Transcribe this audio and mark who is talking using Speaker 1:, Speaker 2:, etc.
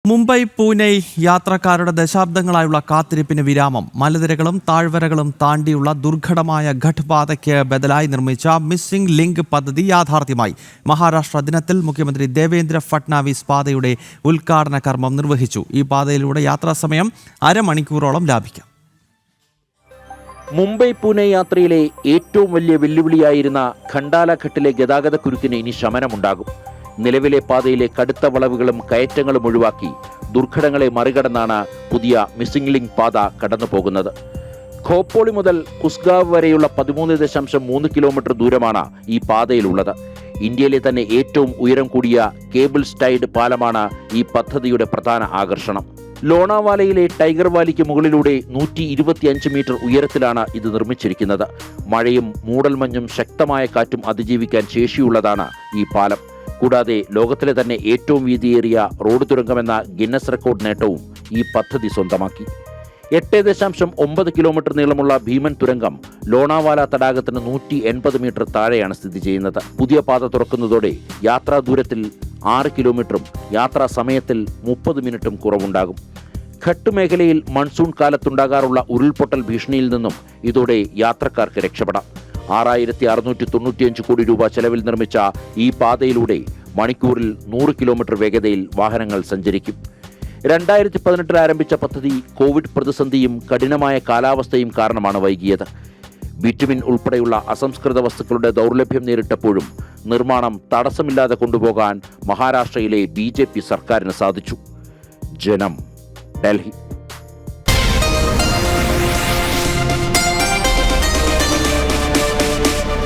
Speaker 1: മുംബൈ പൂനെ യാത്രക്കാരുടെ ദശാബ്ദങ്ങളായുള്ള കാത്തിരിപ്പിന് വിരാമം. മലനിരകളും താഴ്വരകളും താണ്ടിയുള്ള ദുർഘടമായ ഘട്ട്പാതയ്ക്ക് ബദലായി നിർമ്മിച്ച മിസ്സിംഗ് ലിങ്ക് പദ്ധതി യാഥാർത്ഥ്യമായി. മഹാരാഷ്ട്ര ദിനത്തിൽ മുഖ്യമന്ത്രി ദേവേന്ദ്ര ഫട്നാവിസ് പാതയുടെ ഉദ്ഘാടന കർമ്മം നിർവഹിച്ചു. ഈ പാതയിലൂടെ യാത്രാസമയം അരമണിക്കൂറോളം ലാഭിക്കാം.
Speaker 2: മുംബൈ പൂനെ യാത്രയിലെ ഏറ്റവും വലിയ വെല്ലുവിളിയായിരുന്ന ഖണ്ടാലഘട്ടിലെ ഗതാഗതക്കുരുക്കിന് ഇനി ശമനമുണ്ടാകും. നിലവിലെ പാതയിലെ കടുത്ത വളവുകളും കയറ്റങ്ങളും ഒഴിവാക്കി ദുർഘടങ്ങളെ മറികടന്നാണ് പുതിയ മിസ്സിംഗ് ലിങ്ക് പാത കടന്നു പോകുന്നത്. ഖോപ്പോളി മുതൽ കുസ്ഗാവ് വരെയുള്ള 13.3 കിലോമീറ്റർ ദൂരമാണ് ഈ പാതയിലുള്ളത്. ഇന്ത്യയിലെ തന്നെ ഏറ്റവും ഉയരം കൂടിയ കേബിൾ സ്റ്റൈഡ് പാലമാണ് ഈ പദ്ധതിയുടെ പ്രധാന ആകർഷണം. ലോണാവാലയിലെ ടൈഗർ വാലിക്ക് മുകളിലൂടെ 125 മീറ്റർ ഉയരത്തിലാണ് ഇത് നിർമ്മിച്ചിരിക്കുന്നത്. മഴയും മൂടൽമഞ്ഞും ശക്തമായ കാറ്റും അതിജീവിക്കാൻ ശേഷിയുള്ളതാണ് ഈ പാലം. കൂടാതെ ലോകത്തിലെ തന്നെ ഏറ്റവും വീതിയേറിയ റോഡ് തുരങ്കമെന്ന ഗിന്നസ് റെക്കോർഡ് നേട്ടവും ഈ പദ്ധതി സ്വന്തമാക്കി. 8.9 കിലോമീറ്റർ നീളമുള്ള ഭീമൻ തുരങ്കം ലോണാവാല തടാകത്തിന് 180 മീറ്റർ താഴെയാണ് സ്ഥിതി ചെയ്യുന്നത്. പുതിയ പാത തുറക്കുന്നതോടെ യാത്രാ ദൂരത്തിൽ 6 കിലോമീറ്ററും യാത്രാ സമയത്തിൽ 30 മിനിറ്റും കുറവുണ്ടാകും. ഘട്ട് മേഖലയിൽ മൺസൂൺ കാലത്തുണ്ടാകാറുള്ള ഉരുൾപൊട്ടൽ ഭീഷണിയിൽ നിന്നും ഇതോടെ യാത്രക്കാർക്ക് രക്ഷപ്പെടാം. 6,695 കോടി രൂപ ചെലവിൽ നിർമ്മിച്ച ഈ പാതയിലൂടെ മണിക്കൂറിൽ 100 കിലോമീറ്റർ വേഗതയിൽ വാഹനങ്ങൾ സഞ്ചരിക്കും. 2018 ആരംഭിച്ച പദ്ധതി കോവിഡ് പ്രതിസന്ധിയും കഠിനമായ കാലാവസ്ഥയും കാരണമാണ് വൈകിയത്. ബിറ്റുമിൻ ഉൾപ്പെടെയുള്ള അസംസ്കൃത വസ്തുക്കളുടെ ദൗർലഭ്യം നേരിട്ടപ്പോഴും നിർമ്മാണം തടസ്സമില്ലാതെ കൊണ്ടുപോകാൻ മഹാരാഷ്ട്രയിലെ BJP സർക്കാരിന് സാധിച്ചു. ജനം, ഡൽഹി.